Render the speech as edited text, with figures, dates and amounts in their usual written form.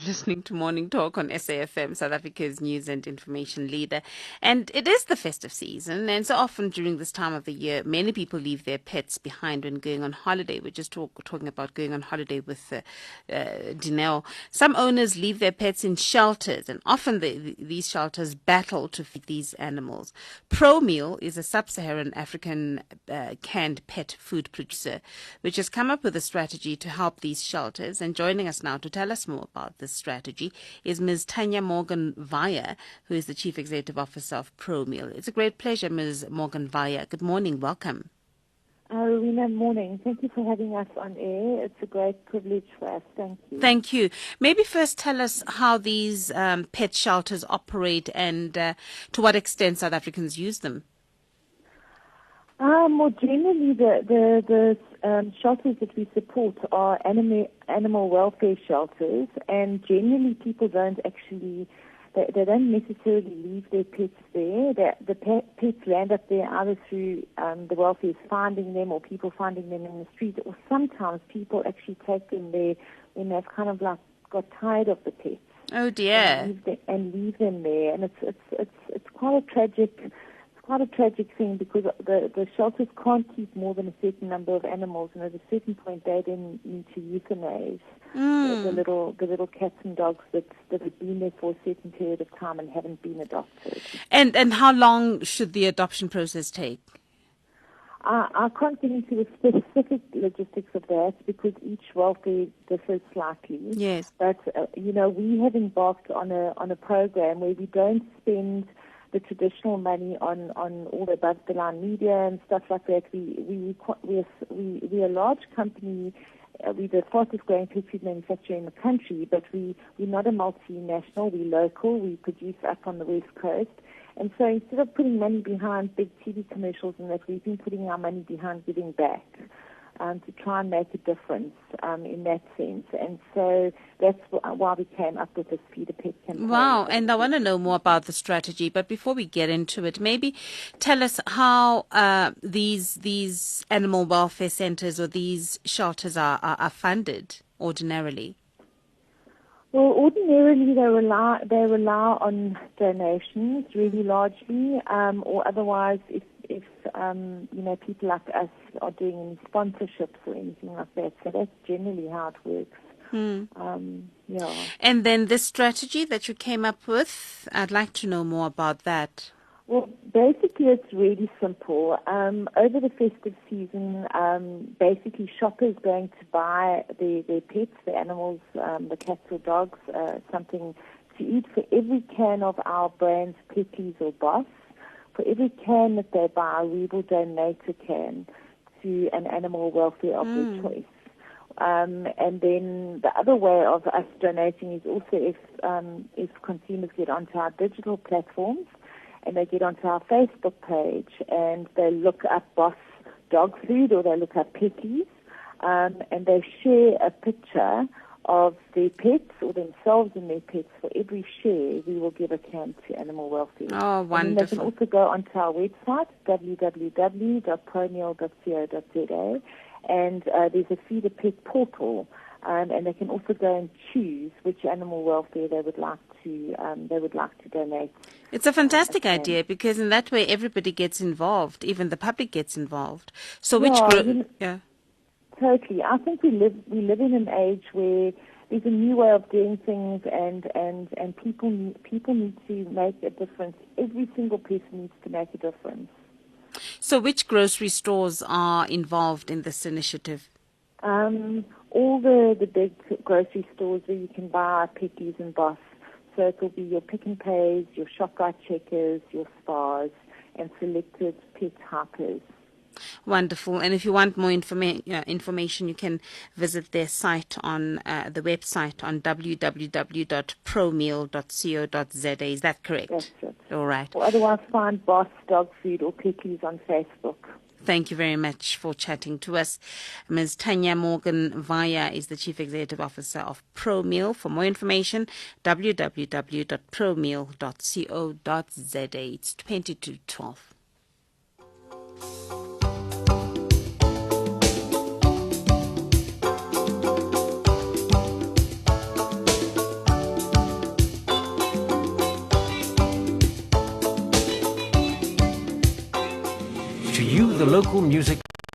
listening to Morning Talk on SAFM, South Africa's news and information leader. And it is the festive season, and so often during this time of the year, many people leave their pets behind when going on holiday. We're just talking about going on holiday with Dineo. Some owners leave their pets in shelters, and often these shelters battle to feed these animals. Promeal is a sub-Saharan African canned pet food producer, which has come up with a strategy to help these shelters. And joining us now to tell us more about this strategy is Ms. Tania Morgan-Weyer, who is the Chief Executive Officer of Promeal. It's a great pleasure, Ms. Morgan-Weyer. Good morning. Welcome. Rowena, morning. Thank you for having us on air. It's a great privilege for us. Thank you. Thank you. Maybe first tell us how these pet shelters operate and to what extent South Africans use them. More generally, the shelters that we support are animal welfare shelters, and generally people don't actually, they don't necessarily leave their pets there. The pets land up there either through the welfare finding them or people finding them in the street, or sometimes people actually take them there when they've kind of like got tired of the pets. Oh dear! And leave them there, and it's quite a tragic. Quite a tragic thing because the shelters can't keep more than a certain number of animals, and at a certain point they then need to euthanize the little cats and dogs that have been there for a certain period of time and haven't been adopted. And how long should the adoption process take? I can't get into the specific logistics of that because each welfare differs slightly. Yes. But we have embarked on a program where we don't spend the traditional money on all the above the line media and stuff like that. We're a large company. We're the fastest growing pet food manufacturer in the country, but we're not a multinational. We're local. We produce up on the West Coast. And so instead of putting money behind big TV commercials and that, we've been putting our money behind giving back to try and make a difference in that sense. And so that's why we came up with this FeedAPet campaign. Wow, and I want to know more about the strategy. But before we get into it, maybe tell us how these animal welfare centers or these shelters are funded ordinarily. Well, ordinarily they rely on donations really largely, or otherwise if people like us are doing any sponsorships or anything like that. So that's generally how it works. Yeah. And then this strategy that you came up with, I'd like to know more about that. Well, basically it's really simple. Over the festive season, basically shoppers going to buy their pets, the animals, the cats or dogs, something to eat. For every can of our brands, Petties or Boss, for every can that they buy, we will donate a can to an animal welfare of their choice. And then the other way of us donating is also if consumers get onto our digital platforms and they get onto our Facebook page and they look up Boss dog food or they look up Petties, and they share a picture of their pets or themselves and their pets. For every share, we will give a can to animal welfare. Oh, wonderful. And they can also go onto our website, www.promeal.co.za, and there's a FeedAPet portal, and they can also go and choose which animal welfare they would like to donate. It's a fantastic idea because in that way everybody gets involved, even the public gets involved. So which group? Yeah. Totally. I think we live in an age where there's a new way of doing things, and people need to make a difference. Every single person needs to make a difference. So which grocery stores are involved in this initiative? All the big grocery stores where you can buy Petties and Boss. So it will be your Pick n Pays, your ShopRite Checkers, your Spars, and selected pet hypers. Wonderful. And if you want more information, you can visit their site on the website on www.promeal.co.za. Is that correct? That's it. All right. Or otherwise find Boss Dog Food or Petties on Facebook. Thank you very much for chatting to us. Ms. Tania Morgan-Weyer is the Chief Executive Officer of Promeal. For more information, www.promeal.co.za. It's 22:12. to you the local music